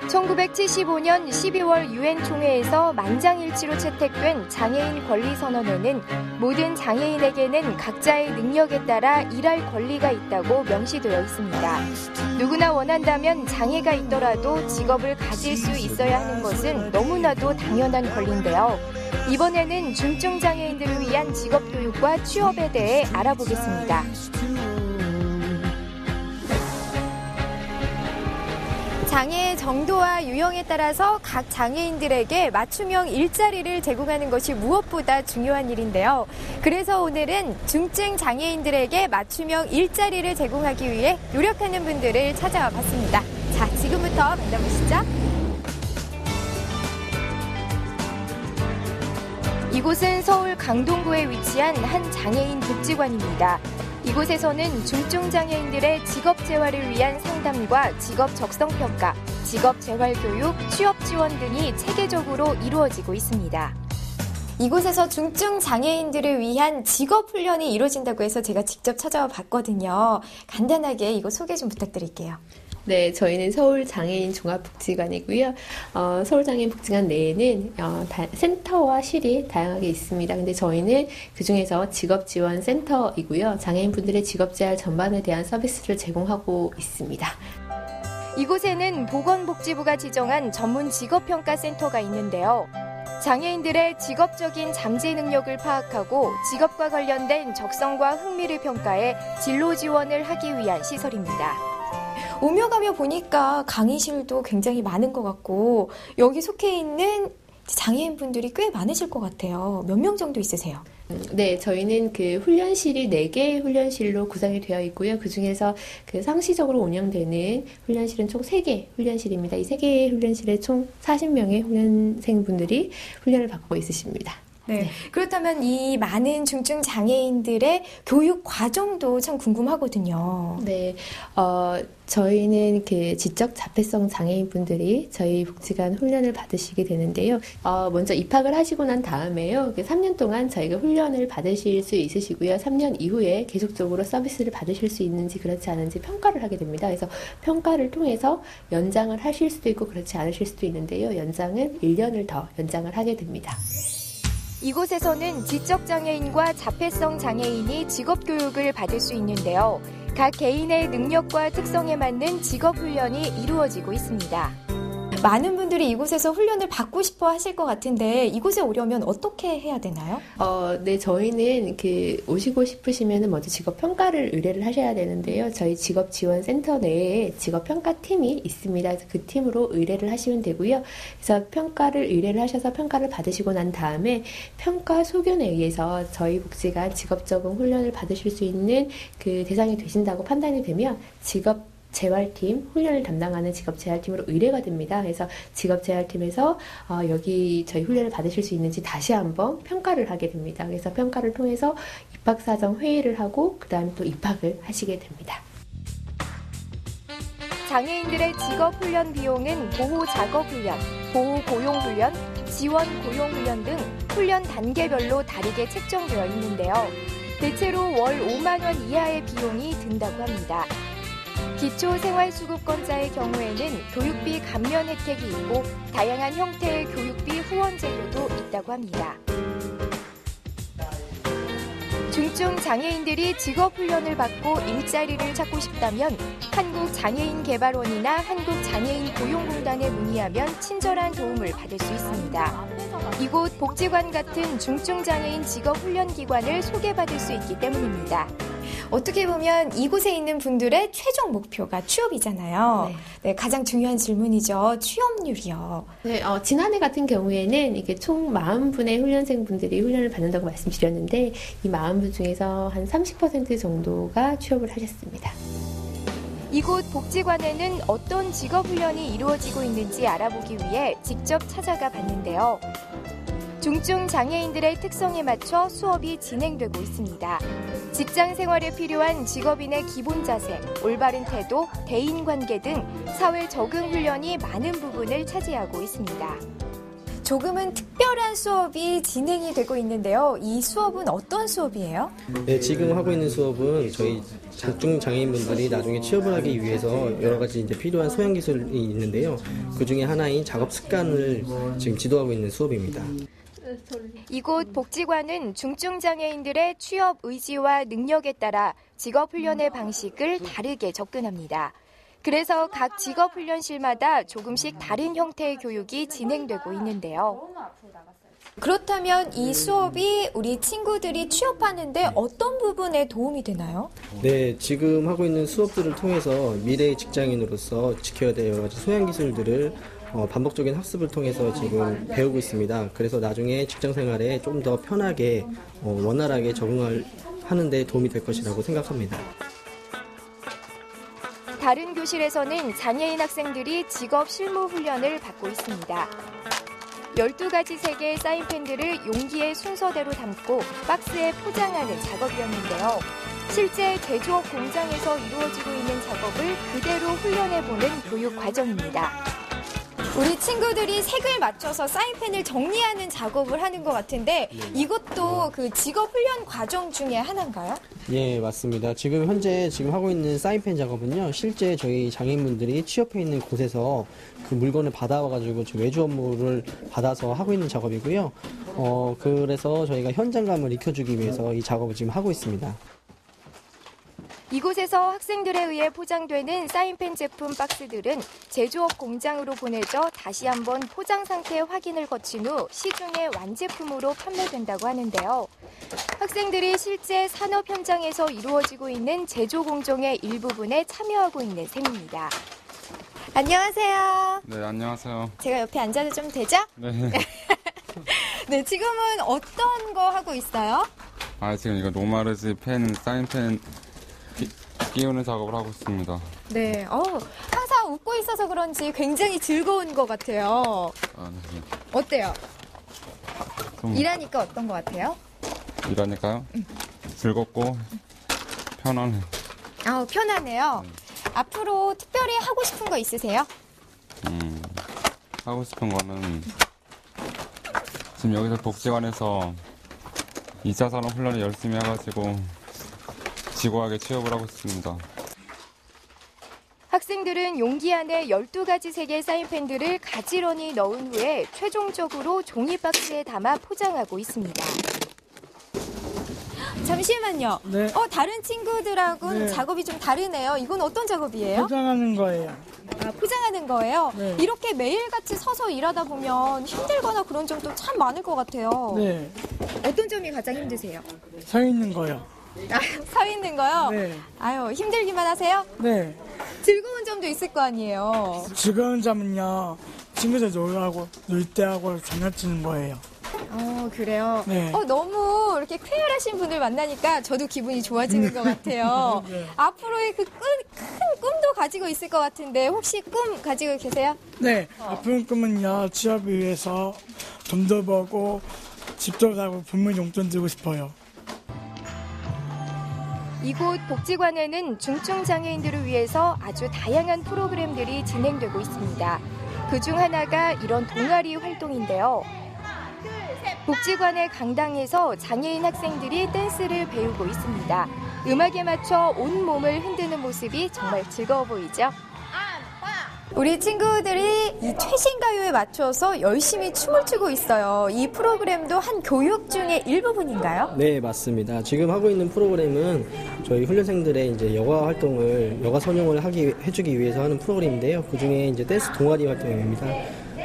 1975년 12월 유엔 총회에서 만장일치로 채택된 장애인 권리 선언에는 모든 장애인에게는 각자의 능력에 따라 일할 권리가 있다고 명시되어 있습니다. 누구나 원한다면 장애가 있더라도 직업을 가질 수 있어야 하는 것은 너무나도 당연한 권리인데요. 이번에는 중증 장애인들을 위한 직업 교육과 취업에 대해 알아보겠습니다. 장애의 정도와 유형에 따라서 각 장애인들에게 맞춤형 일자리를 제공하는 것이 무엇보다 중요한 일인데요. 그래서 오늘은 중증 장애인들에게 맞춤형 일자리를 제공하기 위해 노력하는 분들을 찾아와 봤습니다. 자, 지금부터 만나보시죠. 이곳은 서울 강동구에 위치한 한 장애인 복지관입니다. 이곳에서는 중증 장애인들의 직업 재활을 위한 상담과 직업 적성 평가, 직업 재활 교육, 취업 지원 등이 체계적으로 이루어지고 있습니다. 이곳에서 중증 장애인들을 위한 직업 훈련이 이루어진다고 해서 제가 직접 찾아와 봤거든요. 간단하게 이거 소개 좀 부탁드릴게요. 네, 저희는 서울장애인 종합복지관이고요. 서울장애인 복지관 내에는 센터와 실이 다양하게 있습니다. 근데 저희는 그중에서 직업지원센터이고요. 장애인분들의 직업재활 전반에 대한 서비스를 제공하고 있습니다. 이곳에는 보건복지부가 지정한 전문 직업평가센터가 있는데요. 장애인들의 직업적인 잠재 능력을 파악하고 직업과 관련된 적성과 흥미를 평가해 진로 지원을 하기 위한 시설입니다. 오며 가며 보니까 강의실도 굉장히 많은 것 같고 여기 속해 있는 장애인분들이 꽤 많으실 것 같아요. 몇 명 정도 있으세요? 네, 저희는 그 훈련실이 4개의 훈련실로 구성이 되어 있고요. 그중에서 그 상시적으로 운영되는 훈련실은 총 3개 훈련실입니다. 이 3개의 훈련실에 총 40명의 훈련생분들이 훈련을 받고 있으십니다. 네. 그렇다면 이 많은 중증 장애인들의 교육 과정도 참 궁금하거든요. 네. 저희는 그 지적 자폐성 장애인분들이 저희 복지관 훈련을 받으시게 되는데요. 먼저 입학을 하시고 난 다음에요. 3년 동안 저희가 훈련을 받으실 수 있으시고요. 3년 이후에 계속적으로 서비스를 받으실 수 있는지 그렇지 않은지 평가를 하게 됩니다. 그래서 평가를 통해서 연장을 하실 수도 있고 그렇지 않으실 수도 있는데요. 연장은 1년을 더 연장을 하게 됩니다. 이곳에서는 지적장애인과 자폐성 장애인이 직업교육을 받을 수 있는데요. 각 개인의 능력과 특성에 맞는 직업훈련이 이루어지고 있습니다. 많은 분들이 이곳에서 훈련을 받고 싶어 하실 것 같은데 이곳에 오려면 어떻게 해야 되나요? 네, 저희는 오시고 싶으시면 먼저 직업평가를 의뢰를 하셔야 되는데요. 저희 직업지원센터 내에 직업평가팀이 있습니다. 그래서 그 팀으로 의뢰를 하시면 되고요. 그래서 평가를 의뢰를 하셔서 평가를 받으시고 난 다음에 평가 소견에 의해서 저희 복지관 직업적응 훈련을 받으실 수 있는 그 대상이 되신다고 판단이 되면 재활팀, 훈련을 담당하는 직업재활팀으로 의뢰가 됩니다. 그래서 직업재활팀에서 여기 저희 훈련을 받으실 수 있는지 다시 한번 평가를 하게 됩니다. 그래서 평가를 통해서 입학사정 회의를 하고 그 다음 또 입학을 하시게 됩니다. 장애인들의 직업훈련 비용은 보호작업훈련, 보호고용훈련, 지원고용훈련 등 훈련 단계별로 다르게 책정되어 있는데요. 대체로 월 5만 원 이하의 비용이 든다고 합니다. 기초생활수급권자의 경우에는 교육비 감면 혜택이 있고 다양한 형태의 교육비 후원 제도도 있다고 합니다. 중증 장애인들이 직업훈련을 받고 일자리를 찾고 싶다면 한국장애인개발원이나 한국장애인고용공단에 문의하면 친절한 도움을 받을 수 있습니다. 이곳 복지관 같은 중증 장애인 직업훈련기관을 소개받을 수 있기 때문입니다. 어떻게 보면 이곳에 있는 분들의 최종 목표가 취업이잖아요. 네, 가장 중요한 질문이죠. 취업률이요. 네, 지난해 같은 경우에는 이게 총 40분의 훈련생분들이 훈련을 받는다고 말씀드렸는데 이 40분 중에서 한 30% 정도가 취업을 하셨습니다. 이곳 복지관에는 어떤 직업훈련이 이루어지고 있는지 알아보기 위해 직접 찾아가 봤는데요. 중증 장애인들의 특성에 맞춰 수업이 진행되고 있습니다. 직장 생활에 필요한 직업인의 기본 자세, 올바른 태도, 대인관계 등 사회 적응 훈련이 많은 부분을 차지하고 있습니다. 조금은 특별한 수업이 진행이 되고 있는데요. 이 수업은 어떤 수업이에요? 네, 지금 하고 있는 수업은 저희 중증 장애인분들이 나중에 취업을 하기 위해서 여러 가지 이제 필요한 소양 기술이 있는데요. 그 중에 하나인 작업 습관을 지금 지도하고 있는 수업입니다. 이곳 복지관은 중증 장애인들의 취업 의지와 능력에 따라 직업 훈련의 방식을 다르게 접근합니다. 그래서 각 직업 훈련실마다 조금씩 다른 형태의 교육이 진행되고 있는데요. 그렇다면 이 수업이 우리 친구들이 취업하는데 어떤 부분에 도움이 되나요? 네, 지금 하고 있는 수업들을 통해서 미래의 직장인으로서 지켜야 될 여러 가지 소양 기술들을 반복적인 학습을 통해서 지금 배우고 있습니다. 그래서 나중에 직장 생활에 좀 더 편하게 원활하게 적응하는 데 도움이 될 것이라고 생각합니다. 다른 교실에서는 장애인 학생들이 직업 실무 훈련을 받고 있습니다. 12가지 색의 사인펜들을 용기에 순서대로 담고 박스에 포장하는 작업이었는데요. 실제 제조업 공장에서 이루어지고 있는 작업을 그대로 훈련해보는 교육 과정입니다. 우리 친구들이 색을 맞춰서 사인펜을 정리하는 작업을 하는 것 같은데 이것도 그 직업 훈련 과정 중에 하나인가요? 예, 맞습니다. 현재 하고 있는 사인펜 작업은요, 실제 저희 장애인분들이 취업해 있는 곳에서 그 물건을 받아와가지고 외주 업무를 받아서 하고 있는 작업이고요. 그래서 저희가 현장감을 익혀주기 위해서 이 작업을 지금 하고 있습니다. 이곳에서 학생들에 의해 포장되는 사인펜 제품 박스들은 제조업 공장으로 보내져 다시 한번 포장 상태 확인을 거친 후 시중에 완제품으로 판매된다고 하는데요. 학생들이 실제 산업 현장에서 이루어지고 있는 제조 공정의 일부분에 참여하고 있는 셈입니다. 안녕하세요. 네, 안녕하세요. 제가 옆에 앉아도 좀 되죠? 네. 네, 지금은 어떤 거 하고 있어요? 지금 이거 노마르지 펜, 사인펜 끼우는 작업을 하고 있습니다. 네, 항상 웃고 있어서 그런지 굉장히 즐거운 것 같아요. 네. 어때요? 좀 일하니까 어떤 것 같아요? 일하니까요? 즐겁고 편안해요. 편하네요. 앞으로 특별히 하고 싶은 거 있으세요? 하고 싶은 거는 지금 여기서 복지관에서 2차 산업 훈련을 열심히 해가지고 지구하게 취업을 하고 있습니다. 학생들은 용기 안에 12가지 색의 사인펜들을 가지런히 넣은 후에 최종적으로 종이박스에 담아 포장하고 있습니다. 잠시만요. 네. 다른 친구들하고는 네. 작업이 좀 다르네요. 이건 어떤 작업이에요? 포장하는 거예요. 포장하는 거예요? 네. 이렇게 매일같이 서서 일하다 보면 힘들거나 그런 점도 참 많을 것 같아요. 네. 어떤 점이 가장 힘드세요? 서 있는 거요. 서 있는 거요? 네. 힘들기만 하세요? 네. 즐거운 점도 있을 거 아니에요. 즐거운 점은요, 친구들 놀 때하고 장난치는 거예요. 그래요? 네. 너무 이렇게 쾌활하신 분을 만나니까 저도 기분이 좋아지는 것 같아요. 네. 앞으로의 큰 꿈도 가지고 있을 것 같은데 혹시 꿈 가지고 계세요? 네. 앞으로 꿈은요, 취업을 위해서 돈도 벌고, 집도 사고, 부모 용돈 주고 싶어요. 이곳 복지관에는 중증 장애인들을 위해서 아주 다양한 프로그램들이 진행되고 있습니다. 그중 하나가 이런 동아리 활동인데요. 복지관의 강당에서 장애인 학생들이 댄스를 배우고 있습니다. 음악에 맞춰 온 몸을 흔드는 모습이 정말 즐거워 보이죠? 우리 친구들이 이 최신가요에 맞춰서 열심히 춤을 추고 있어요. 이 프로그램도 한 교육 중의 일부분인가요? 네, 맞습니다. 지금 하고 있는 프로그램은 저희 훈련생들의 이제 여가 선용을 해주기 위해서 하는 프로그램인데요. 그 중에 이제 댄스 동아리 활동입니다.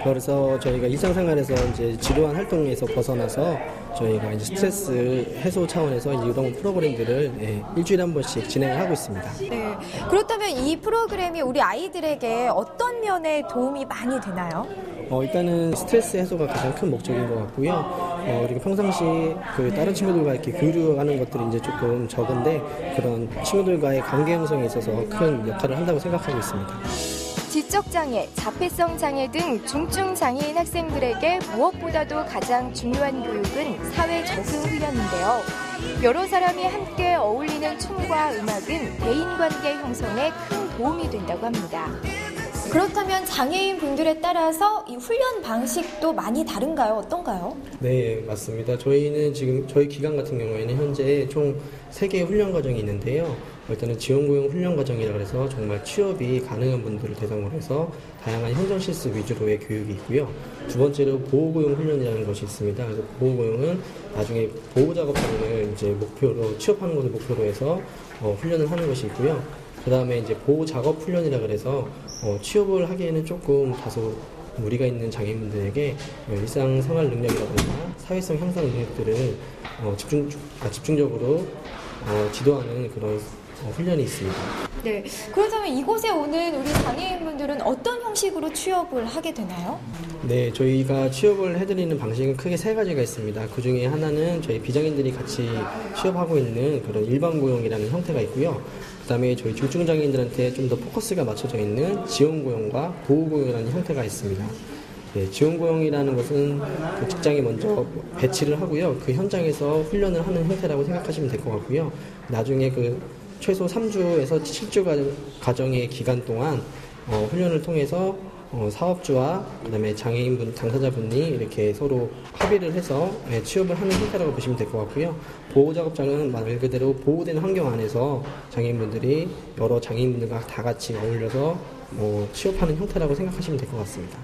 그래서 저희가 일상생활에서 이제 지루한 활동에서 벗어나서 저희가 이제 스트레스 해소 차원에서 이런 프로그램들을 일주일에 한 번씩 진행을 하고 있습니다. 네. 그렇다면 이 프로그램이 우리 아이들에게 어떤 면에 도움이 많이 되나요? 일단은 스트레스 해소가 가장 큰 목적인 것 같고요. 우리가 평상시 다른 친구들과 이렇게 교류하는 것들이 이제 조금 적은데 그런 친구들과의 관계 형성에 있어서 큰 역할을 한다고 생각하고 있습니다. 지적장애, 자폐성 장애 등 중증 장애인 학생들에게 무엇보다도 가장 중요한 교육은 사회 적응 훈련인데요. 여러 사람이 함께 어울리는 춤과 음악은 대인관계 형성에 큰 도움이 된다고 합니다. 그렇다면 장애인 분들에 따라서 이 훈련 방식도 많이 다른가요? 어떤가요? 네, 맞습니다. 저희는 지금 저희 기관 같은 경우에는 현재 총 3개의 훈련 과정이 있는데요. 일단은 지원고용 훈련 과정이라 그래서 정말 취업이 가능한 분들을 대상으로 해서 다양한 현장 실습 위주로의 교육이 있고요. 두 번째로 보호고용 훈련이라는 것이 있습니다. 그래서 보호고용은 나중에 보호작업장을 이제 목표로 취업하는 것을 목표로 해서 훈련을 하는 것이 있고요. 그 다음에 이제 보호작업 훈련이라 그래서 취업을 하기에는 조금 다소 무리가 있는 장애인분들에게 일상생활 능력이라든가 사회성 향상 능력들을 집중적으로 지도하는 그런 훈련이 있습니다. 네. 그렇다면 이곳에 오는 우리 장애인분들은 어떤 형식으로 취업을 하게 되나요? 네, 저희가 취업을 해드리는 방식은 크게 3가지가 있습니다. 그 중에 하나는 저희 비장애인들이 같이 취업하고 있는 그런 일반 고용이라는 형태가 있고요. 그 다음에 저희 중증장애인들한테 좀 더 포커스가 맞춰져 있는 지원고용과 보호고용이라는 형태가 있습니다. 네, 지원고용이라는 것은 그 직장에 먼저 배치를 하고요. 그 현장에서 훈련을 하는 형태라고 생각하시면 될 것 같고요. 나중에 그 최소 3주에서 7주 과정의 기간 동안 훈련을 통해서 사업주와 그다음에 장애인분 당사자분이 이렇게 서로 합의를 해서 취업을 하는 형태라고 보시면 될 것 같고요. 보호작업장은 말 그대로 보호된 환경 안에서 장애인분들이 여러 장애인분들과 다 같이 어울려서 취업하는 형태라고 생각하시면 될 것 같습니다.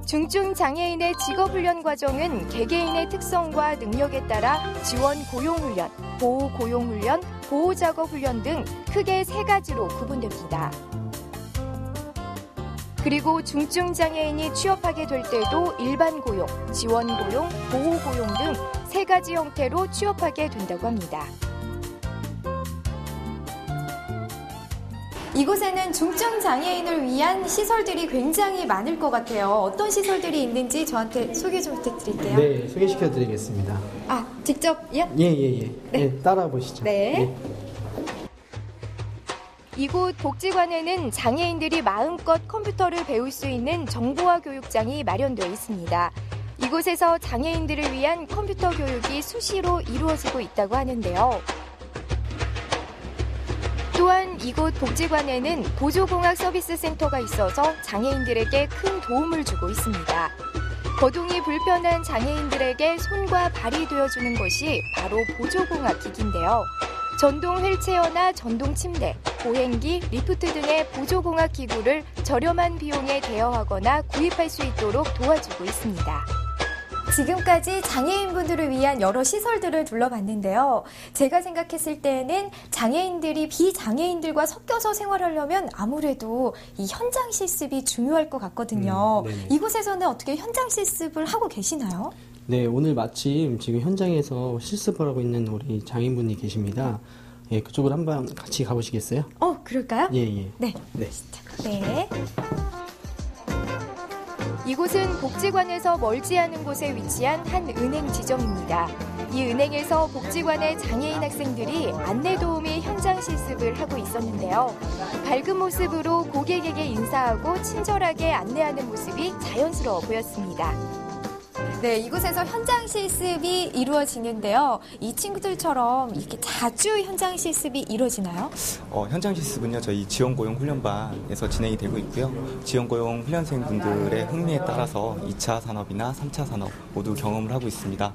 중증 장애인의 직업훈련 과정은 개개인의 특성과 능력에 따라 지원 고용훈련, 보호 고용훈련, 보호작업훈련 등 크게 3가지로 구분됩니다. 그리고 중증 장애인이 취업하게 될 때도 일반 고용, 지원 고용, 보호 고용 등 3가지 형태로 취업하게 된다고 합니다. 이곳에는 중증 장애인을 위한 시설들이 굉장히 많을 것 같아요. 어떤 시설들이 있는지 저한테 소개 좀 부탁드릴게요. 네, 소개시켜드리겠습니다. 아, 직접요? 예. 네, 따라 보시죠. 네. 이곳 복지관에는 장애인들이 마음껏 컴퓨터를 배울 수 있는 정보화 교육장이 마련되어 있습니다. 이곳에서 장애인들을 위한 컴퓨터 교육이 수시로 이루어지고 있다고 하는데요. 또한 이곳 복지관에는 보조공학 서비스 센터가 있어서 장애인들에게 큰 도움을 주고 있습니다. 거동이 불편한 장애인들에게 손과 발이 되어주는 것이 바로 보조공학 기기인데요. 전동 휠체어나 전동 침대, 보행기, 리프트 등의 보조공학 기구를 저렴한 비용에 대여하거나 구입할 수 있도록 도와주고 있습니다. 지금까지 장애인분들을 위한 여러 시설들을 둘러봤는데요. 제가 생각했을 때는 장애인들이 비장애인들과 섞여서 생활하려면 아무래도 이 현장 실습이 중요할 것 같거든요. 이곳에서는 어떻게 현장 실습을 하고 계시나요? 네, 오늘 마침 지금 현장에서 실습을 하고 있는 우리 장애인분이 계십니다. 예, 그쪽으로 한번 같이 가보시겠어요? 그럴까요? 예. 네. 네. 이곳은 복지관에서 멀지 않은 곳에 위치한 한 은행 지점입니다. 이 은행에서 복지관의 장애인 학생들이 안내 도우미 현장 실습을 하고 있었는데요. 밝은 모습으로 고객에게 인사하고 친절하게 안내하는 모습이 자연스러워 보였습니다. 네, 이곳에서 현장 실습이 이루어지는데요. 이 친구들처럼 이렇게 자주 현장 실습이 이루어지나요? 현장 실습은요, 저희 지원고용 훈련반에서 진행이 되고 있고요. 지원고용 훈련생분들의 흥미에 따라서 2차 산업이나 3차 산업 모두 경험을 하고 있습니다.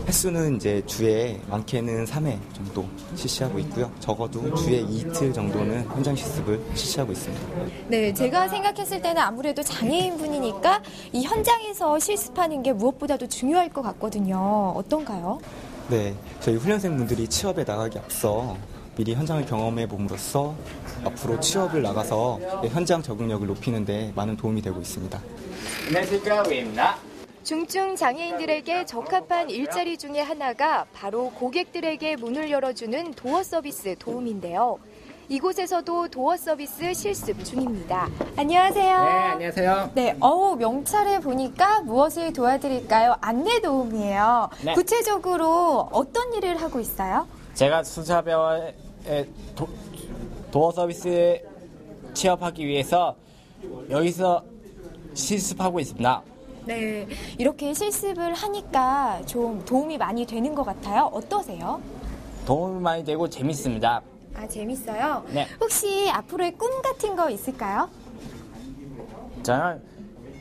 횟수는 이제 주에 많게는 3회 정도 실시하고 있고요. 적어도 주에 이틀 정도는 현장 실습을 실시하고 있습니다. 네, 제가 생각했을 때는 아무래도 장애인분이니까 이 현장에서 실습하는 게 무엇보다도 중요할 것 같거든요. 어떤가요? 네, 저희 훈련생분들이 취업에 나가기 앞서 미리 현장을 경험해 봄으로써 앞으로 취업을 나가서 현장 적응력을 높이는 데 많은 도움이 되고 있습니다. 안녕하십니까, 우입니다. 중증 장애인들에게 적합한 일자리 중에 하나가 바로 고객들에게 문을 열어주는 도어 서비스 도움인데요. 이곳에서도 도어 서비스 실습 중입니다. 안녕하세요. 네, 안녕하세요. 네, 명찰에 보니까 무엇을 도와드릴까요? 안내 도움이에요. 네. 구체적으로 어떤 일을 하고 있어요? 제가 수사배워의 도어 서비스에 취업하기 위해서 여기서 실습하고 있습니다. 네, 이렇게 실습을 하니까 좀 도움이 많이 되는 것 같아요. 어떠세요? 도움이 많이 되고 재밌습니다. 아, 재밌어요? 네. 혹시 앞으로의 꿈 같은 거 있을까요? 저는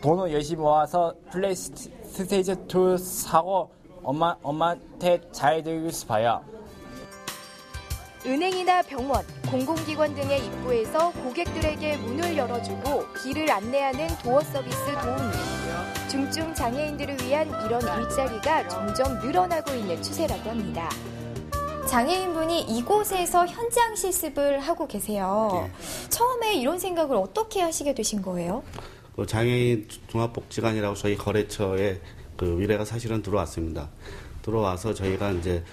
돈을 열심히 모아서 플레이스테이션 2 사고 엄마한테 잘해드리고 싶어요. 은행이나 병원, 공공기관 등의 입구에서 고객들에게 문을 열어주고 길을 안내하는 도어 서비스 도우미. 중증 장애인들을 위한 이런 일자리가 점점 늘어나고 있는 추세라고 합니다. 장애인분이 이곳에서 현장 실습을 하고 계세요. 처음에 이런 생각을 어떻게 하시게 되신 거예요? 그 장애인 종합복지관이라고 저희 거래처에 그 의뢰가 사실은 들어왔습니다. 들어와서 저희가 이제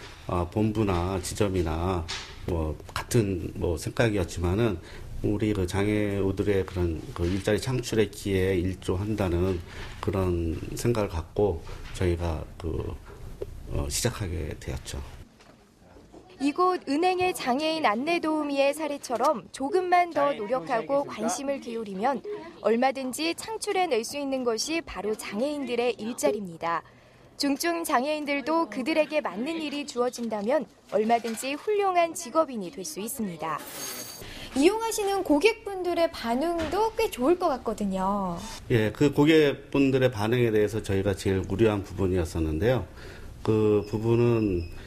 본부나 지점이나 뭐 같은 뭐 생각이었지만은 우리 그 장애우들의 그런 그 일자리 창출의 기회에 일조한다는 그런 생각을 갖고 저희가 시작하게 되었죠. 이곳 은행의 장애인 안내 도우미의 사례처럼 조금만 더 노력하고 관심을 기울이면 얼마든지 창출해낼 수 있는 것이 바로 장애인들의 일자리입니다. 중증 장애인들도 그들에게 맞는 일이 주어진다면 얼마든지 훌륭한 직업인이 될 수 있습니다. 이용하시는 고객분들의 반응도 꽤 좋을 것 같거든요. 예, 그 고객분들의 반응에 대해서 저희가 제일 우려한 부분이었었는데요. 그 부분은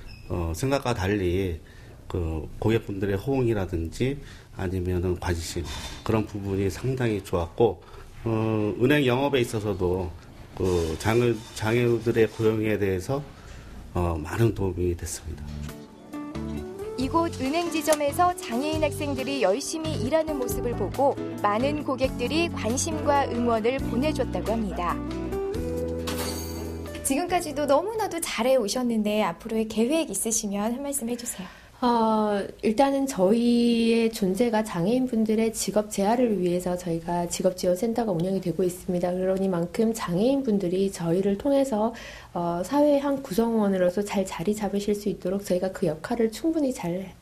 생각과 달리 그 고객분들의 호응이라든지 아니면은 관심 그런 부분이 상당히 좋았고 은행 영업에 있어서도 그 장애우들의 고용에 대해서 많은 도움이 됐습니다. 이곳 은행 지점에서 장애인 학생들이 열심히 일하는 모습을 보고 많은 고객들이 관심과 응원을 보내줬다고 합니다. 지금까지도 너무나도 잘해 오셨는데 앞으로의 계획 있으시면 한 말씀 해주세요. 일단은 저희의 존재가 장애인분들의 직업 재활을 위해서 저희가 직업지원센터가 운영이 되고 있습니다. 그러니만큼 장애인분들이 저희를 통해서 사회의 한 구성원으로서 잘 자리 잡으실 수 있도록 저희가 그 역할을 충분히 잘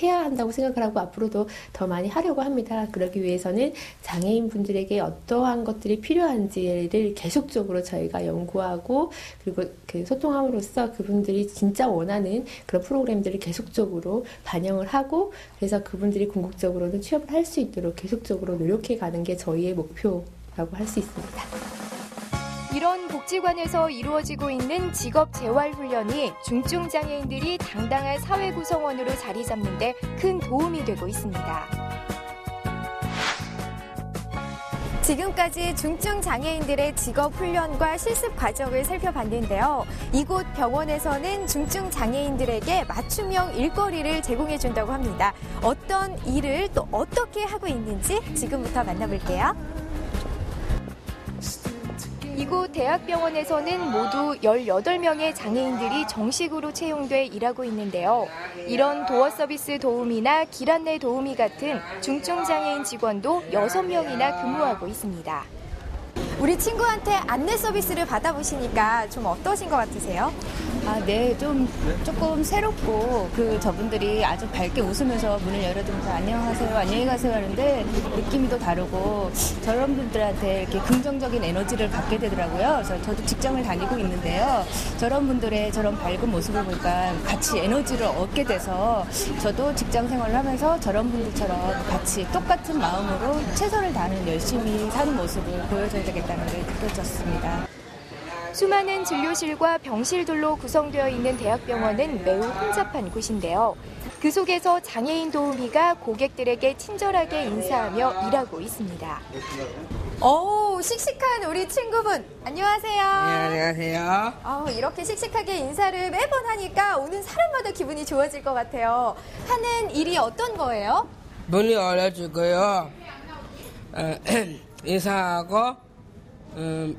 해야 한다고 생각을 하고 앞으로도 더 많이 하려고 합니다. 그러기 위해서는 장애인분들에게 어떠한 것들이 필요한지를 계속적으로 저희가 연구하고 그리고 그 소통함으로써 그분들이 진짜 원하는 그런 프로그램들을 계속적으로 반영을 하고 그래서 그분들이 궁극적으로는 취업을 할 수 있도록 계속적으로 노력해 가는 게 저희의 목표라고 할 수 있습니다. 이런 복지관에서 이루어지고 있는 직업 재활 훈련이 중증 장애인들이 당당한 사회 구성원으로 자리 잡는 데 큰 도움이 되고 있습니다. 지금까지 중증 장애인들의 직업 훈련과 실습 과정을 살펴봤는데요. 이곳 병원에서는 중증 장애인들에게 맞춤형 일거리를 제공해 준다고 합니다. 어떤 일을 또 어떻게 하고 있는지 지금부터 만나볼게요. 이곳 대학병원에서는 모두 18명의 장애인들이 정식으로 채용돼 일하고 있는데요. 이런 도어 서비스 도우미나 길 안내 도우미 같은 중증 장애인 직원도 6명이나 근무하고 있습니다. 우리 친구한테 안내 서비스를 받아보시니까 좀 어떠신 것 같으세요? 네, 조금 새롭고 저분들이 아주 밝게 웃으면서 문을 열어주면서 안녕하세요, 안녕히 가세요 하는데 느낌이 또 다르고 저런 분들한테 이렇게 긍정적인 에너지를 받게 되더라고요. 그래서 저도 직장을 다니고 있는데요. 저런 분들의 저런 밝은 모습을 보니까 같이 에너지를 얻게 돼서 저도 직장 생활을 하면서 저런 분들처럼 같이 똑같은 마음으로 최선을 다하는 열심히 사는 모습을 보여줘야 되겠다는 게 느껴졌습니다. 수많은 진료실과 병실들로 구성되어 있는 대학병원은 매우 혼잡한 곳인데요. 그 속에서 장애인 도우미가 고객들에게 친절하게 인사하며 일하고 있습니다. 오, 씩씩한 우리 친구분, 안녕하세요. 네, 안녕하세요. 이렇게 씩씩하게 인사를 매번 하니까 오는 사람마다 기분이 좋아질 것 같아요. 하는 일이 어떤 거예요? 문을 열어주고요. 인사하고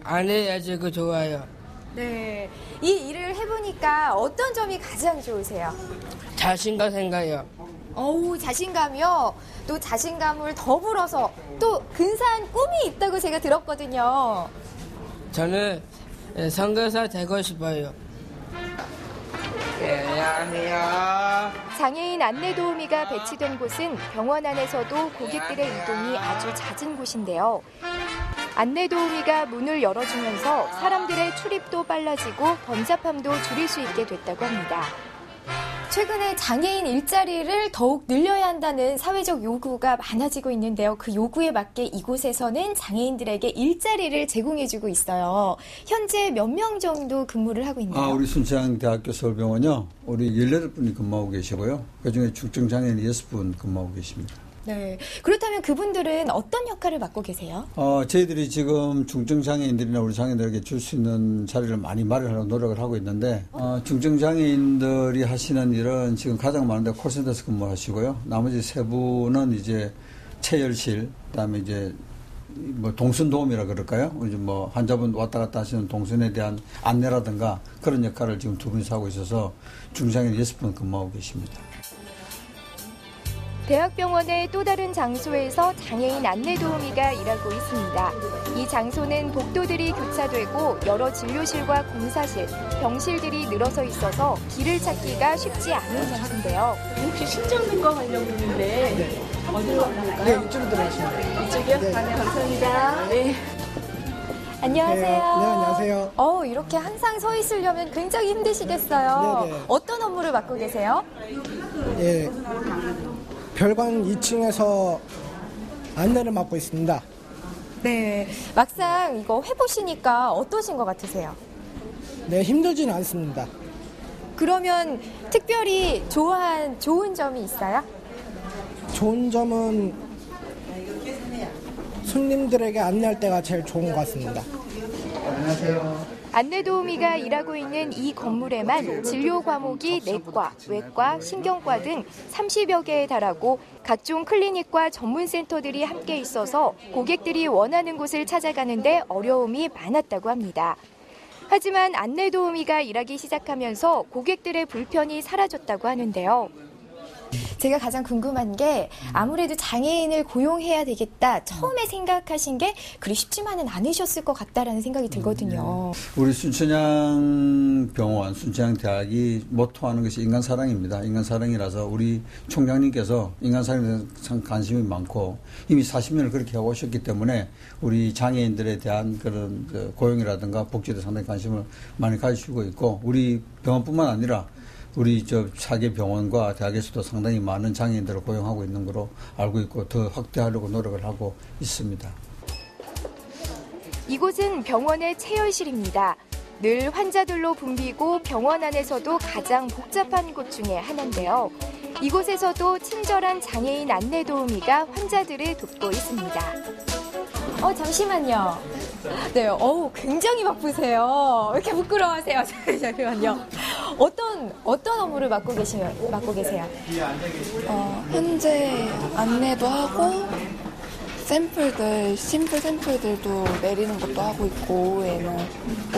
안내해주고 좋아요. 네, 이 일을 해보니까 어떤 점이 가장 좋으세요? 자신감 생겨요. 자신감이요? 또 자신감을 더불어서 또 근사한 꿈이 있다고 제가 들었거든요. 저는 선교사 되고 싶어요. 네, 안녕하세요. 장애인 안내 도우미가 배치된 곳은 병원 안에서도 고객들의 이동이 아주 잦은 곳인데요. 안내 도우미가 문을 열어주면서 사람들의 출입도 빨라지고 번잡함도 줄일 수 있게 됐다고 합니다. 최근에 장애인 일자리를 더욱 늘려야 한다는 사회적 요구가 많아지고 있는데요. 그 요구에 맞게 이곳에서는 장애인들에게 일자리를 제공해주고 있어요. 현재 몇 명 정도 근무를 하고 있나요? 우리 순창대학교 서울병원요. 우리 18분이 근무하고 계시고요. 그중에 중증장애인 6분 근무하고 계십니다. 네. 그렇다면 그분들은 어떤 역할을 맡고 계세요? 저희들이 지금 중증장애인들이나 우리 장애인들에게 줄 수 있는 자리를 많이 마련하려고 노력을 하고 있는데, 중증장애인들이 하시는 일은 지금 가장 많은데 콜센터에서 근무하시고요. 나머지 3분은 이제 체열실, 그 다음에 이제 뭐 동선 도움이라 그럴까요? 이제 뭐 환자분 왔다 갔다 하시는 동선에 대한 안내라든가 그런 역할을 지금 2분이서 하고 있어서 중증장애인 6분 근무하고 계십니다. 대학병원의 또 다른 장소에서 장애인 안내도우미가 일하고 있습니다. 이 장소는 복도들이 교차되고 여러 진료실과 공사실, 병실들이 늘어서 있어서 길을 찾기가 쉽지 않은 장소인데요. 혹시 신장내과 가려고 했는데 어디로 갈까요? 네, 이쪽으로 들어가시면 이쪽이요? 네. 감사합니다. 네. 안녕하세요. 네, 안녕하세요. 이렇게 항상 서 있으려면 굉장히 힘드시겠어요. 네. 어떤 업무를 맡고 계세요? 예, 별관 2층에서 안내를 맡고 있습니다. 네. 막상 이거 해보시니까 어떠신 것 같으세요? 네, 힘들지는 않습니다. 그러면 특별히 좋은 점이 있어요? 좋은 점은 손님들에게 안내할 때가 제일 좋은 것 같습니다. 안녕하세요. 안내도우미가 일하고 있는 이 건물에만 진료 과목이 내과, 외과, 신경과 등 30여 개에 달하고 각종 클리닉과 전문센터들이 함께 있어서 고객들이 원하는 곳을 찾아가는데 어려움이 많았다고 합니다. 하지만 안내도우미가 일하기 시작하면서 고객들의 불편이 사라졌다고 하는데요. 제가 가장 궁금한 게 아무래도 장애인을 고용해야 되겠다 처음에 생각하신 게 그리 쉽지만은 않으셨을 것 같다라는 생각이 들거든요. 우리 순천향병원, 순천향대학이 모토하는 것이 인간사랑입니다. 인간사랑이라서 우리 총장님께서 인간사랑에 대한 관심이 많고 이미 40년을 그렇게 하고 오셨기 때문에 우리 장애인들에 대한 그런 고용이라든가 복지에 상당히 관심을 많이 가지시고 있고 우리 병원뿐만 아니라 우리 사계 병원과 대학에서도 상당히 많은 장애인들을 고용하고 있는 거로 알고 있고 더 확대하려고 노력을 하고 있습니다. 이곳은 병원의 체열실입니다. 늘 환자들로 붐비고 병원 안에서도 가장 복잡한 곳 중에 하나인데요. 이곳에서도 친절한 장애인 안내도우미가 환자들을 돕고 있습니다. 잠시만요. 네, 굉장히 바쁘세요. 왜 이렇게 부끄러워하세요? 잠시만요. 어떤 업무를 맡고 계세요? 현재 안내도 하고 심플 샘플들도 내리는 것도 하고 있고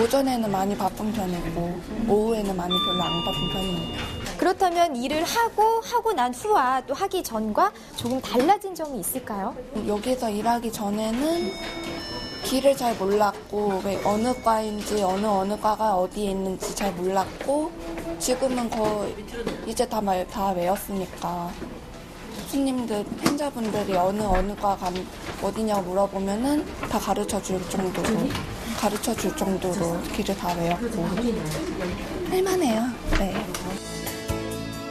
오전에는 많이 바쁜 편이고 오후에는 많이 별로 안 바쁜 편입니다. 그렇다면 일을 하고 난 후와 또 하기 전과 조금 달라진 점이 있을까요? 여기서 일하기 전에는 길을 잘 몰랐고 어느 과인지 어느 과가 어디에 있는지 잘 몰랐고 지금은 거의 이제 다 외웠으니까 손님들, 환자분들이 어느 과 어디냐고 물어보면은 다 가르쳐 줄 정도로 길을 다 외웠고 할만해요. 네.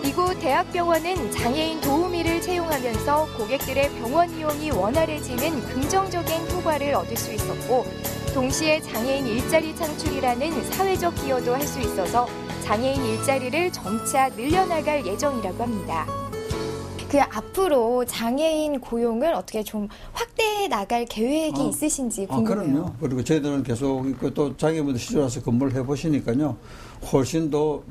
이곳 대학병원은 장애인 도우미를 채용하면서 고객들의 병원 이용이 원활해지는 긍정적인 효과를 얻을 수 있었고 동시에 장애인 일자리 창출이라는 사회적 기여도 할 수 있어서 장애인 일자리를 점차 늘려나갈 예정이라고 합니다. 앞으로 장애인 고용을 어떻게 좀 확대해 나갈 계획이 있으신지 궁금해요. 그럼요. 그리고 저희들은 계속 또 장애인분들 시절 와서 근무를 해보시니까요. 훨씬 더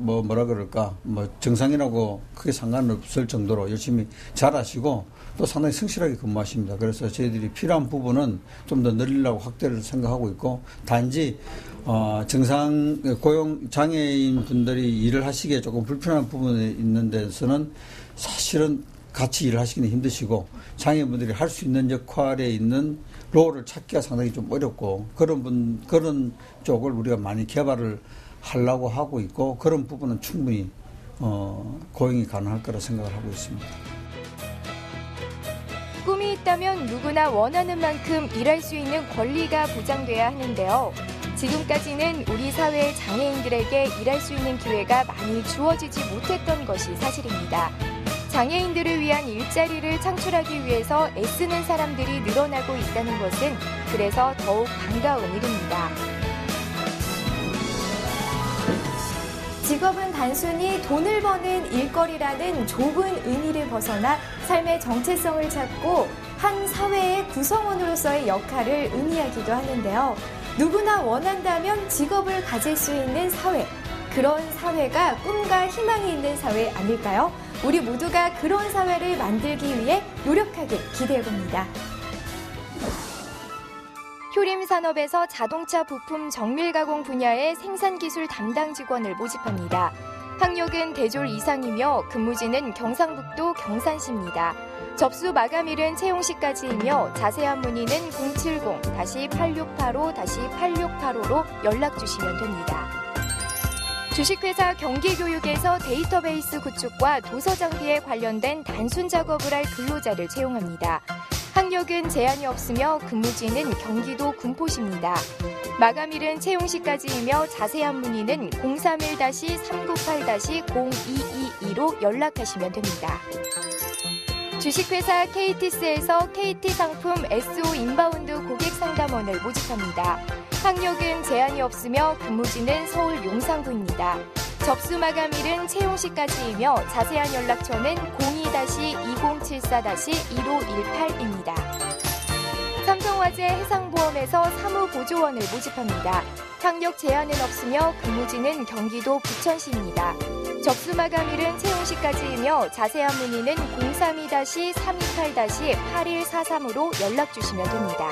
정상이라고 크게 상관없을 정도로 열심히 잘하시고 또 상당히 성실하게 근무하십니다. 그래서 저희들이 필요한 부분은 좀 더 늘리려고 확대를 생각하고 있고 단지 고용 장애인 분들이 일을 하시기에 조금 불편한 부분이 있는 데서는 사실은 같이 일을 하시기는 힘드시고 장애인분들이 할 수 있는 역할에 있는 롤을 찾기가 상당히 좀 어렵고 그런 쪽을 우리가 많이 개발을 하려고 하고 있고 그런 부분은 충분히 고용이 가능할 거라 생각을 하고 있습니다. 꿈이 있다면 누구나 원하는 만큼 일할 수 있는 권리가 보장돼야 하는데요. 지금까지는 우리 사회의 장애인들에게 일할 수 있는 기회가 많이 주어지지 못했던 것이 사실입니다. 장애인들을 위한 일자리를 창출하기 위해서 애쓰는 사람들이 늘어나고 있다는 것은 그래서 더욱 반가운 일입니다. 직업은 단순히 돈을 버는 일거리라는 좁은 의미를 벗어나 삶의 정체성을 찾고 한 사회의 구성원으로서의 역할을 의미하기도 하는데요. 누구나 원한다면 직업을 가질 수 있는 사회, 그런 사회가 꿈과 희망이 있는 사회 아닐까요? 우리 모두가 그런 사회를 만들기 위해 노력하길 기대해봅니다. 효림산업에서 자동차 부품 정밀 가공 분야의 생산기술 담당 직원을 모집합니다. 학력은 대졸 이상이며 근무지는 경상북도 경산시입니다. 접수 마감일은 채용 시까지이며 자세한 문의는 070-8685-8685로 연락 주시면 됩니다. 주식회사 경기교육에서 데이터베이스 구축과 도서 장비에 관련된 단순 작업을 할 근로자를 채용합니다. 학력은 제한이 없으며 근무지는 경기도 군포시입니다. 마감일은 채용 시까지이며 자세한 문의는 031-398-0222로 연락하시면 됩니다. 주식회사 KT스에서 KT상품 SO 인바운드 고객상담원을 모집합니다. 학력은 제한이 없으며 근무지는 서울 용산구입니다. 접수 마감일은 채용 시까지이며 자세한 연락처는 02-2074-1518입니다. 삼성화재 해상보험에서 사무보조원을 모집합니다. 학력 제한은 없으며 근무지는 경기도 부천시입니다. 접수 마감일은 채용 시까지이며 자세한 문의는 032-328-8143으로 연락 주시면 됩니다.